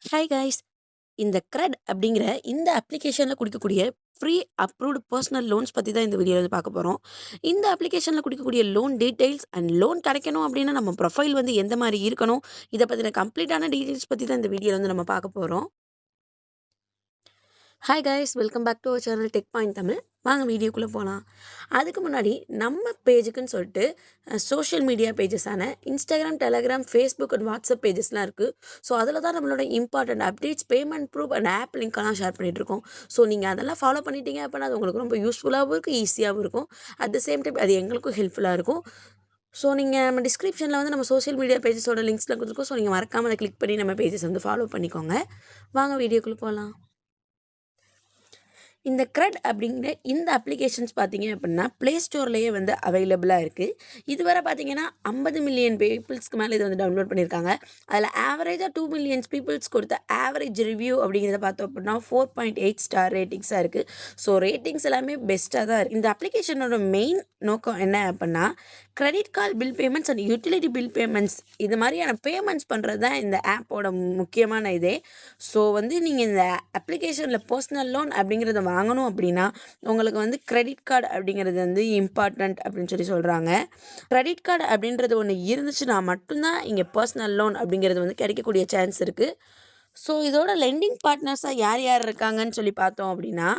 Hi guys. இந்த கிரெட் அப்படிங்கிற இந்த அப்ளிகேஷனில் குடிக்கக்கூடிய ஃப்ரீ அப்ரூவ்டு பர்சனல் லோன்ஸ் பற்றி தான் இந்த வீடியோவில் பார்க்க போகிறோம். இந்த அப்ளிகேஷனில் குடிக்கக்கூடிய லோன் டீட்டெயில்ஸ் அண்ட் லோன் கிடைக்கணும் அப்படின்னா நம்ம ப்ரொஃபைல் வந்து எந்த மாதிரி இருக்கணும், இதை பற்றின கம்ப்ளீட்டான டீட்டெயில்ஸ் பற்றி தான் இந்த வீடியோவில் வந்து நம்ம பார்க்க போகிறோம். Hi guys, welcome back to our channel tech point Tamil. வாங்க வீடியோக்குள்ளே போகலாம். அதுக்கு முன்னாடி நம்ம பேஜுக்குன்னு சொல்லிட்டு சோஷியல் மீடியா பேஜஸான Instagram, Telegram, Facebook and WhatsApp பேஜஸ்லாம் இருக்குது. ஸோ அதில் தான் நம்மளோட important updates, payment proof and app லிங்க்கெல்லாம் ஷேர் பண்ணிகிட்ருக்கோம். ஸோ நீங்கள் அதெல்லாம் ஃபாலோ பண்ணிட்டீங்க அப்படின்னா அது உங்களுக்கு ரொம்ப யூஸ்ஃபுல்லாகவும் இருக்கும், ஈஸியாகவும் இருக்கும். அட் த சேம் டைம் அது எங்களுக்கும் ஹெல்ப்ஃபுல்லாக இருக்கும். ஸோ நீங்கள் நம்ம டிஸ்கிரிப்ஷனில் வந்து நம்ம சோஷியல் மீடியா பேஜஸோட லிங்க்ஸ்லாம் கொடுத்துருக்கோம். ஸோ நீங்கள் மறக்காமல் அதை கிளிக் பண்ணி நம்ம பேஜஸ் வந்து ஃபாலோ பண்ணிக்கோங்க. வாங்க வீடியோக்குள்ளே போகலாம். இந்த கிரெட் அப்படிங்கிற இந்த அப்ளிகேஷன்ஸ் பார்த்தீங்க அப்படின்னா ப்ளே ஸ்டோர்லேயே வந்து அவைலபிளாக இருக்குது. இதுவரை பார்த்தீங்கன்னா 50 மில்லியன் பீப்புள்ஸ்க்கு மேலே இதை வந்து டவுன்லோட் பண்ணியிருக்காங்க. அதில் ஆவரேஜாக 2 மில்லியன்ஸ் பீப்புள்ஸ் கொடுத்த ஆவரேஜ் ரிவ்யூ அப்படிங்கிறத பார்த்தோம் அப்படின்னா 4.8 ஸ்டார் ரேட்டிங்ஸாக இருக்குது. ஸோ ரேட்டிங்ஸ் எல்லாமே பெஸ்ட்டாக தான் இருக்குது. இந்த அப்ளிகேஷனோட மெயின் நோக்கம் என்ன அப்படின்னா credit card bill payments and utility bill payments இது மாதிரியான பேமெண்ட்ஸ் பண்ணுறது தான் இந்த ஆப்போட முக்கியமான இதே. ஸோ வந்து நீங்கள் இந்த அப்ளிகேஷனில் பர்சனல் லோன் அப்படிங்கிறத வாங்கணும் அப்படின்னா உங்களுக்கு வந்து கிரெடிட் கார்டு அப்படிங்கிறது வந்து இம்பார்ட்டண்ட் அப்படின்னு சொல்கிறாங்க. கிரெடிட் கார்டு அப்படின்றது ஒன்று இருந்துச்சுன்னா மட்டும்தான் இங்கே பர்சனல் லோன் அப்படிங்கிறது வந்து கிடைக்கக்கூடிய சான்ஸ் இருக்குது. ஸோ இதோட லெண்டிங் பார்ட்னர்ஸாக யார் யார் இருக்காங்கன்னு சொல்லி பார்த்தோம் அப்படின்னா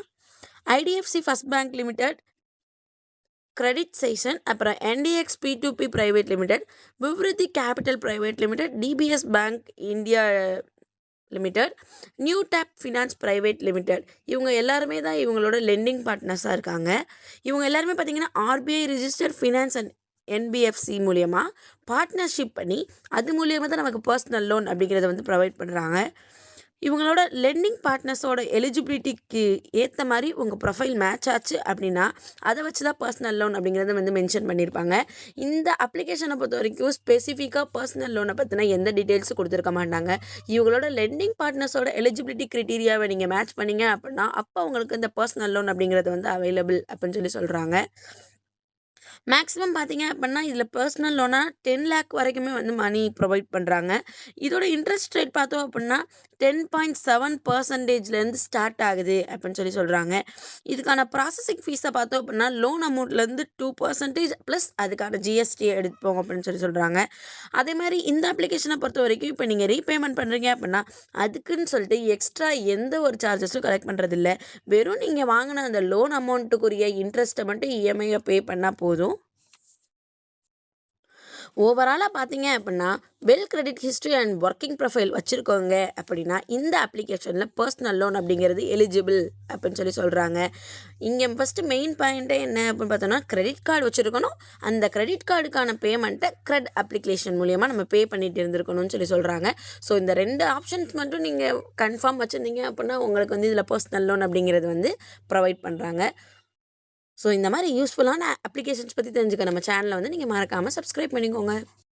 IDFC first bank limited, credit saison, அப்புறம் NDX P2P private limited, Vivriti capital private limited, DBS bank India limited, new tap finance private limited. இவங்க எல்லாருமே தான் இவங்களோட லெண்டிங் பார்ட்னர்ஸாக இருக்காங்க. இவங்க எல்லாருமே பார்த்திங்கன்னா RBI registered finance and NBFC மூலியமாக பார்ட்னர்ஷிப் பண்ணி அது மூலியமாக தான் நமக்கு பர்சனல் லோன் அப்படிங்கிறத வந்து ப்ரொவைட் பண்ணுறாங்க. இவங்களோட லெண்டிங் பார்ட்னர்ஸோட எலிஜிபிலிட்டிக்கு ஏற்ற மாதிரி உங்கள் ப்ரொஃபைல் மேட்ச் ஆச்சு அப்படின்னா அதை வச்சு தான் பர்சனல் லோன் அப்படிங்கிறத வந்து மென்ஷன் பண்ணியிருப்பாங்க. இந்த அப்ளிகேஷனை பொறுத்த வரைக்கும் ஸ்பெசிஃபிக்காக பர்சனல் லோனை பற்றினா எந்த டீட்டெயில்ஸும் கொடுத்துருக்க மாட்டாங்க. இவங்களோட லெண்டிங் பார்ட்னர்ஸோட எலிஜிபிலிட்டி க்ரைட்டீரியாவை நீங்கள் மேட்ச் பண்ணிங்க அப்படின்னா அப்போ உங்களுக்கு இந்த பர்சனல் லோன் அப்படிங்கிறது வந்து அவைலபிள் அப்படின்னு சொல்கிறாங்க. மேக்ஸிமம் பார்த்தீங்க அப்படின்னா இதில் பர்சனல் லோனாக 10 லேக் வரைக்குமே வந்து மணி ப்ரொவைட் பண்ணுறாங்க. இதோட இன்ட்ரெஸ்ட் ரேட் பார்த்தோம் அப்படின்னா 10.7% ஸ்டார்ட் ஆகுது அப்படின்னு சொல்கிறாங்க. இதுக்கான ப்ராசஸிங் ஃபீஸை பார்த்தோம் அப்படின்னா லோன் அமௌண்ட்லேருந்து 2% ப்ளஸ் அதுக்கான ஜிஎஸ்டி எடுப்போம் அப்படின்னு சொல்கிறாங்க. அதே மாதிரி இந்த அப்ளிகேஷனை பொறுத்த வரைக்கும் இப்போ நீங்கள் ரீபேமெண்ட் பண்ணுறீங்க அப்படின்னா அதுக்குன்னு சொல்லிட்டு எக்ஸ்ட்ரா எந்த ஒரு சார்ஜஸும் கலெக்ட் பண்ணுறதில்ல. வெறும் நீங்கள் வாங்கின அந்த லோன் அமௌண்ட்டுக்குரிய இன்ட்ரெஸ்ட்டை மட்டும் இஎம்ஐயை பே பண்ணால் போதும். ஓவராலாக பார்த்தீங்க அப்படின்னா well credit history and working profile வச்சுருக்கோங்க அப்படின்னா இந்த அப்ளிகேஷனில் பர்சனல் லோன் அப்படிங்கிறது எலிஜிபிள் அப்படின்னு சொல்கிறாங்க. இங்கே ஃபஸ்ட்டு மெயின் பாயிண்ட்டே என்ன அப்படின்னு பார்த்தோன்னா கிரெடிட் கார்டு வச்சுருக்கணும். அந்த கிரெடிட் கார்டுக்கான பேமெண்ட்டை கிரெட் அப்ளிகேஷன் மூலியமாக நம்ம பே பண்ணிட்டு இருந்திருக்கணும்னு சொல்கிறாங்க. ஸோ இந்த 2 ஆப்ஷன்ஸ் மட்டும் நீங்கள் கன்ஃபார்ம் வச்சுருந்தீங்க அப்படின்னா உங்களுக்கு வந்து இதில் பர்சனல் லோன் அப்படிங்கிறது வந்து ப்ரொவைட் பண்ணுறாங்க. ஸோ இந்த மாதிரி யூஸ்ஃபுல்லான அப்ளிகேஷன்ஸ் பற்றி தெரிஞ்சுக்க நம்ம சேனலை வந்து நீங்கள் மறக்காமல் சப்ஸ்கிரைப் பண்ணிக்கோங்க.